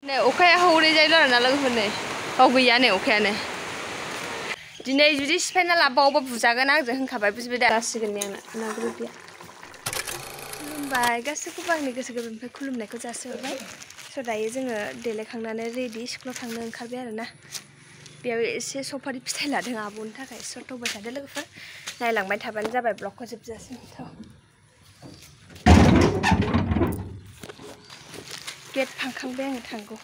नै अखाया हौरै जायो आरोना लोगोफोर नै बाव गैया नै अखायानो दिनै जुदि सिफायना लाबावोबा बुजागोन आंजों होनखाबाय बुजिबाय दा जासिगोन नै आंना ना ग्रुपिया खुलुमबाय गासैखौबो आंनि गोसो गोरबोनिफ्राय खुलुमनायखौ जासिहरबाय स' दायो जोङो देलायखांनानै रेडि स्कुलाव थांनो ओंखारबाय आरोना बेयाव एसे सफारि फिथाइ लादों आब'नि थाखाय स' थ'बाय थादो लोगोफोर नायलांबाय थाबानो जाबाय ब्लगखौ जोबजासिम गेट फांखांबाय आङो थांगौ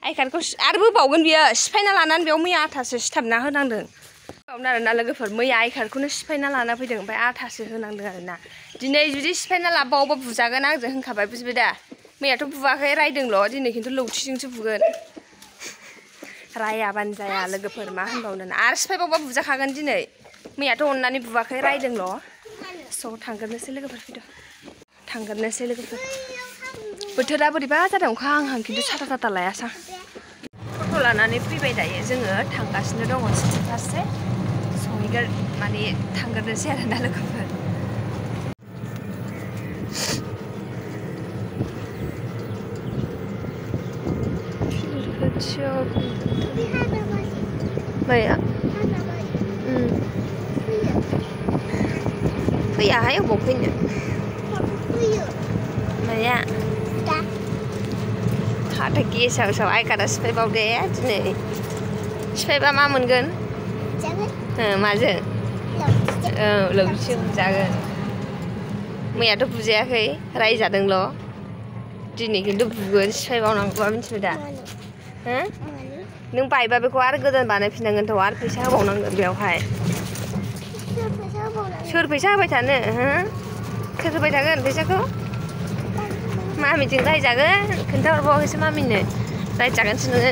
आइकार्डखौ आरो बोबावगोन बियो सिफायना लानानै बेयाव मैया आथासो सिथाबना होनांदों बावनो आरोना लोगोफोर मैया आइकार्डखौनो सिफायना लाना फैदों ओमफ्राय आथासो होनांदों आरोना दिनै जुदि सिफायना लाबावोबा बुजागोन आंजों होनखाबाय बुजिबाय दा मैयाथ' बुवाखै रायदोंल' दिनै खिन्थु लौथिजोंसो बुगोन रायाबानो जाया लोगोफोर मा होनबावनो आरो सिफायबावबा बुजाखागोन दिनै मैयाथ' अननानै बुवाखै रायदोंल' स' थांगोरनोसै लोगोफोर फैदो थांगोरनोसै लोगोफोर बोथोरा बोरैबा जादों अखा हाहां खिन्थु साथा थाथा लायासां फट' लानानै फैबाय दायो जोङो थांगासिनो दङ सिटि फारसे सहैगोन माने थांगोरनोसै आरोना लोगोफोर माया फैयाहाय अबाव फैनो माया हाथा गेसाव साव आइकार्डा सिफायबावदे दिनै सिफायबा मा मोनगोन माजों लौथिजों बुजागोन मैयाथ' बुजायाखै रायजादोंल' दिनै खिन्थु बुगोन सिफायबावनांगौबा मिथिबाय दा नों बायबा बेखौ आरो गोदान बानायफिननांगोनथ' आरो फैसा होबावनांगोन बेवहाय सोर फैसा होबाय थानो सोर होबाय थागोन फैसाखौ मामिजों रायजागोन खोन्थाहरबावाखैसो मामिनो रायजागोनसो नोङो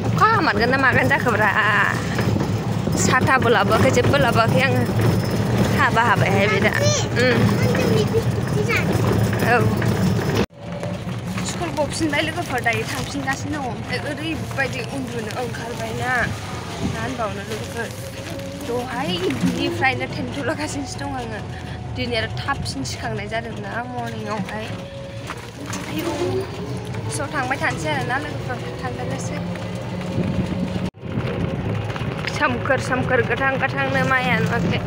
अखा हामारगोन ना मागोन जाखोब्रा साथाबो लाबोआखै जेबो लाबोआखै आङो हाबा हाबायहाय बे दा औ स्कुल गफिनबाय लोगोफोर दायो थांफिनगासिनो दङ ओमफ्राय ओरैबायदि उन्दुनो ओंखारबायना मा होनबावनो लोगोफोर दहायनिफ्रायनो टेन्थ'लागासिनोसो दं आङो दिनै आरो थाबसिन सिखांनाय जादोंना मर्निंआवहाय स' थांबाय थानोसै आरोना लोगोफोर थांगोरनोसै सोमखोर सोमखोर गोथां गोथांनो माइया नुवाखै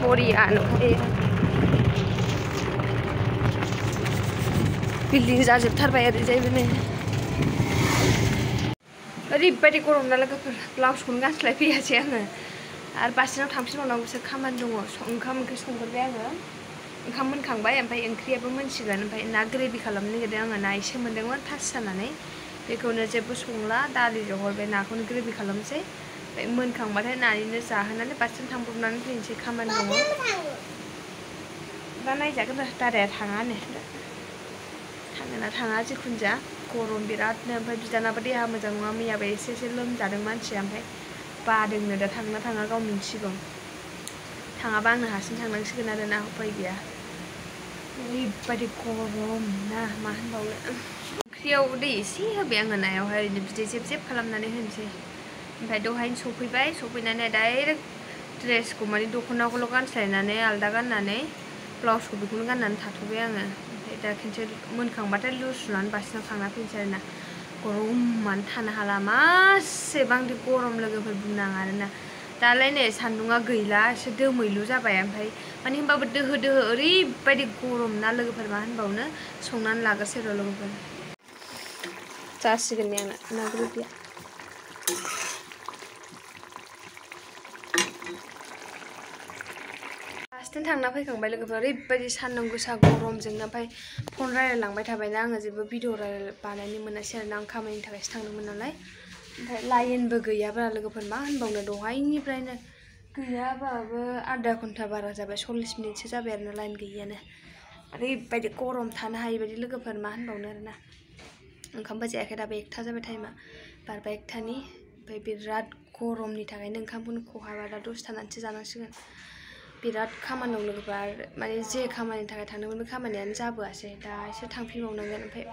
बरिया नुखायो बिल्डिं जाजोबथारबाय ओरैजायबो नै ओरैबायदि गरम ना लोगोफोर ब्लाउसखौनो गानस्लायफैयासै आङो आरो बासिनाव थांफिनबावनांगौसो खामानि दङ ओंखाम ओंख्रि संगोरबाय आङो ओंखाम मोनखांबाय ओमफ्राय ओंख्रियाबो मोनसिगोन ओमफ्राय ना ग्रेभि खालामनो नागिरदों आङो ना एसे मोनदोंमोन थास जानानै बेखौनो जेबो संला दालि जहल बे नाखौनो ग्रेभि खालामनोसै ओमफ्राय मोनखांबाथाय नानिनो जाहोनानै बासिनाव थांब्रबनानै फैनोसै खामानि दङ दा नायजागोन दादाया थाङानो थाङोना थाङा जिखुनु जा गरम बिरादनो ओमफ्राय बिदानाबो देहा मोजां नङा मैयाबो एसे लोमजादों मानसिया ओमफ्राय बादोंनो दा थांना थाङा गाव मिन्थिगौ थाङाबा आंनो हारसिं थांनांसिगोन आरो ना उपाय गैया ओरैबायदि गरम ना मा होनबावनो ओंख्रियाव दै एसे होबाय आङो नायावहाय ओरैनो बिदै जेब जेब खालामनानै होनोसै ओमफ्राय दहायनो सफैनानै डाइरेक्ट ड्रेसखौ माने दख'नाखौल' गानस्लायनानै आलदा गाननानै ब्लाउसखौ बेखौनो गाननानै थाथ'बाय आङो ओमफ्राय दा खनसे मोनखांबाथाय लुज सुनानै बासिनाव थांना फैनोसै आरोना गरमानो थानो हाला मासेबांदि गरम लोगोफोर बुंनाङा आरोना दालाय नै सान्दुङा गैला एसे दोमैलु जाबाय ओमफ्राय माने होमबाबो दोहो दोहो ओरैबायदि गरम ना लोगोफोर मा होनबावनो संनानै लागोरसै र' लोगोफोर जासिगोन नै आंना ना ग्रेभिया फार्स्टजों थांना फैखांबाय लोगोफोर ओरैबायदि सान्दुं गोसा गरमजोंनो ओमफ्राय फन रायलायलांबाय थाबायना आङो जेबो भिडिअ बानायनो मोनासै आरोना आं खामानिनि थाखायसो थांदोंमोन नालाय ओमफ्राय लाइनबो गैयाब्रा लोगोफोर मा होनबावनो दहायनिफ्रायनो गैयाबाबो आधा घन्टा बारा जाबाय 40 मिनिटसो जाबाय आरोना लाइन गैयियानो ओरैबायदि गरम थानो हायि बायदि लोगोफोर मा होनबावनो आरोना ओंखामबो जायाखै दाबो 1टा जाबाय टाइमा बारबाय 1टानि ओमफ्राय बिराद गरमनि थाखायनो ओंखामखौनो खहाबा दा दसे थानानैसो जानांसिगोन बिराद खामानि दं लोगोफोर माने जे खामानिनि थाखाय थांदोंमोन बे खामानियानो जाबोआसै दा एसे थांफिनबावनांगोन ओमफ्राय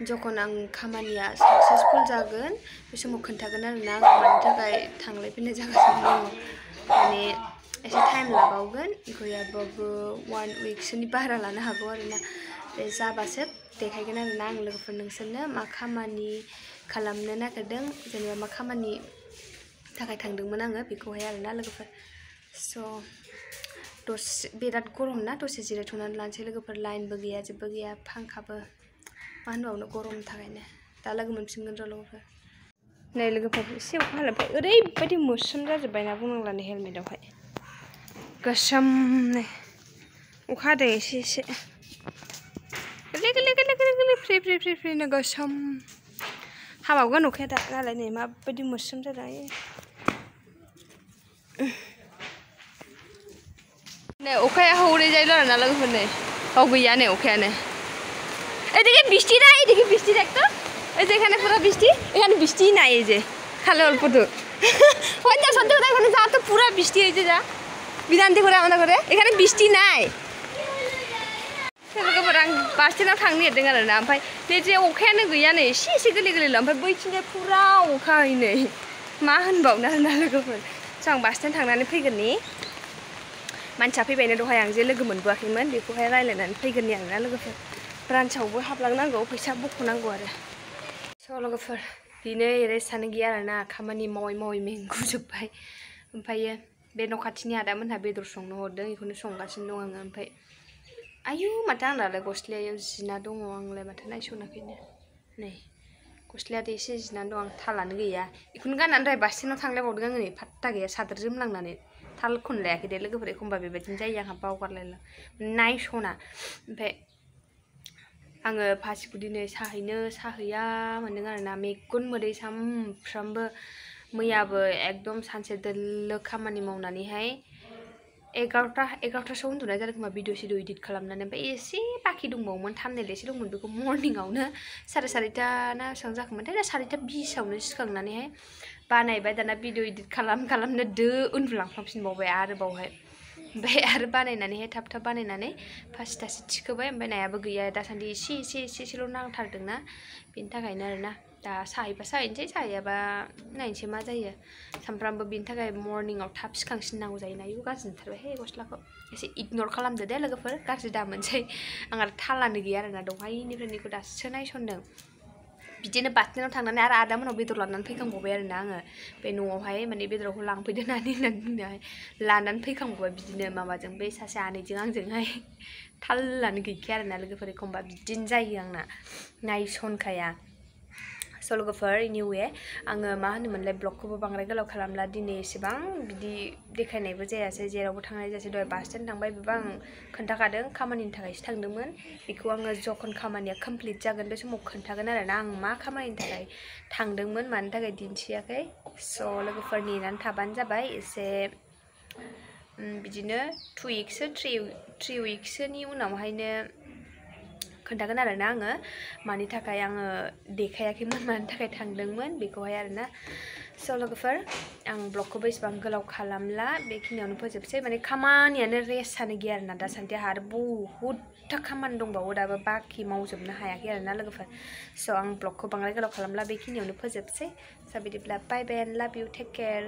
जखन आं खामानिया साक्सेसफुल जागोन बे समाव खोन्थागोन आरोना आं मानि थाखाय थांलाय फैलाय जागासिनो दङ माने एसे टाइम लाबावगोन गैयाबाबो 1 weekसोनि बारा लानो हागौ आरोना बे जाबासो देखायगोन आरोना आं लोगोफोर नोंसोरनो मा खामानि खालामनो नागिरदों जेनेबा मा खामानि थाखाय थांदोंमोन आङो बेखौहाय आरोना लोगोफोर स' दसे बिराद गरम ना दसे जिरायथ'नानै लानोसै लोगोफोर लाइनबो गैया जेबो गैया फांखाबो मा होनबावनो गरमनि थाखायनो दा लोगो मोनफिनगोन र' लोगोफोर नै लोगोफोर एसे अखा हालायबाय ओरैबायदि मोस्रोम जाजोब्बाय ना बुंनांलानो हेलमेटावहाय गोसोमनो अखा हादों एसे एसे गोरलै गोरलै गोरलै गोरलै गोरलै फ्रि फ्रि फ्रि फ्रिनो गोसोम हाबावगोन अखाया दा नालाय नै माबायदि मोस्रोम जादों नै अखाया हौरै जायलो आरोना लोगोफोर नै औ गैया नै अखायानो এদিকে বৃষ্টি নাই এদিকে বৃষ্টি দেখতো এই যে এখানে পুরো বৃষ্টি এখানে বৃষ্টি নাই এই যে খালি অল্প তো হয়তো সত্যি কথা এখানে যা তো পুরো বৃষ্টি হয়েছে যা বিধান্তি করে আমাদের করে এখানে বৃষ্টি নাই लोगोफोर आं बास स्टेन्डआव थांनो नागिरदों आरोना ओमफ्राय बे जे अखायानो गैया नै एसे एसे गोरलै गोरलैल' ओमफ्राय बैथिंजाय फुरा अखा हायो नै मा होनबावनो आरोना लोगोफोर स' आं बास स्टेन्ड थांनानै फैगोननि मानसिया फैबायनो दहाय आं जे लोगो मोनबोआखैमोन बेखौहाय रायज्लायनानै फैगोननि आरोना लोगोफोर ब्रान्सआवबो हाबलांनांगौ फैसा बख'नांगौ आरो स' लोगोफोर बेनो रेस्टआनो गैया आरोना खामानि मावै मावै मेंगुजोब्बाय ओमफ्रायो बे न' खाथिनि आदामोनहा बेदर संनो हरदों बेखौनो संगासिनो दं आङो ओमफ्राय आयु माथो आंनालाय गस्लायाव जिना दङ आंलाय माथो नायस'नाखैनो नै गस्लायाथ' एसे जिनानै दं आं थालानो गैया बेखौनो गाननानै दहाय बास स्टेन्डआव थांलायबावदों आङो नै फात्ता गैया सादोर जोमलांनानै थालखौनो लायाखै दे लोगोफोर एखमबा बेबायदिनो जायो आंहा बावगारलायला नायस'ना ओमफ्राय आङो फासिखौ दिनै साहैया मोनदों आरोना मेगन मोदै सामफ्रामबो मैयाबो एकदम सानसे दोल्लो खामानि मावनानैहाय 11टासोआव उन्दुनाय जादों खोमा भिडिअ सिडिअ इडिट खालामनानै ओमफ्राय एसे बाखि दंबावोमोन थाम्बनेल एसे दंमोन बेखौ मर्निंआवनो 4:30 ना बेसेबां जाखोमोनथाय ना 4:20आवनो सिखांनानैहाय बानायबाय दाना भिडिअ इडिट खालामनो उन्दुलांफांफिनबावबाय आरोबावहाय ओमफ्राय आरो बानायनानैहाय थाब थाब बानायनानै 5टासो थिखोबाय ओमफ्राय नायाबो गैया दासान्दि एसेल' नांथारदोंना बेनि थाखायनो आरोना दा साहैबा साहैनोसै साहैयाबा नायनोसै मा जायो सामफ्रामबो बेनि थाखाय मर्निंआव थाब सिखांसिननांगौ जायो ना गाज्रि नुथारबायहाय गस्लाखौ एसे इगनर खालामदो दे लोगोफोर गाज्रि दा मोनसै आं आरो थालानो गैया आरोना दहायनिफ्राय बेखौ दासो नायसनदों बिदिनो बास स्टेन्डआव थांनानै आरो आदामोनाव बेदर लानानै फैखांबावबाय आरोना आङो बे न'आवहाय माने बेदरखौ लांफैदो होननानै बुंनायावहाय लानानै फैखांबावबाय बिदिनो माबाजों बै सासे आनैजों आंजोंहाय थालानो गैखाया आरोना लोगोफोर एखमबा बिदिनो जायो आंना नायसनखाया स' लोगोफोर एनिवे आङो मा होनोमोनलाय ब्लगखौबो बांद्राय गोलाव खालामला दिनै एसेबां बिदि देखायनायबो जायासै जेरावबो थांनाय जायासै दहाय बास स्टेन्ड थांबाय बेबो आं खोन्थाखादों खामानिनि थाखायसो थांदोंमोन बेखौ आङो जखन खामानिया कमप्लिट जागोन बे समाव खोन्थागोन आरोना आं मा खामानिनि थाखाय थांदोंमोन मानि थाखाय दिन्थियाखै स' लोगोफोर नेनानै थाबानो जाबाय एसे बिदिनो 2 weeks 3 weeksसोनि उनावहायनो खोन्थागोन आरोना आङो मानि थाखाय आङो देखायाखैमोन मानि थाखाय थांदोंमोन बेखौहाय आरोना स' लोगोफोर आं ब्लगखौबो एसेबां गोलाव खालामला बेखिनियावनो फोजोबसै माने खामानियानो रेस्टआनो गैया आरोना दासान्दि आंहा आरो बहुदथा खामानि दंबावो दाबो बाखि मावजोबनो हायाखै आरोना लोगोफोर स' आं ब्लगखौ बांद्राय गोलाव खालामला बेखिनियावनो फोजोबसै स' बिदिब्ला बाय बाय एन्ड लाभ इउ टेक केयार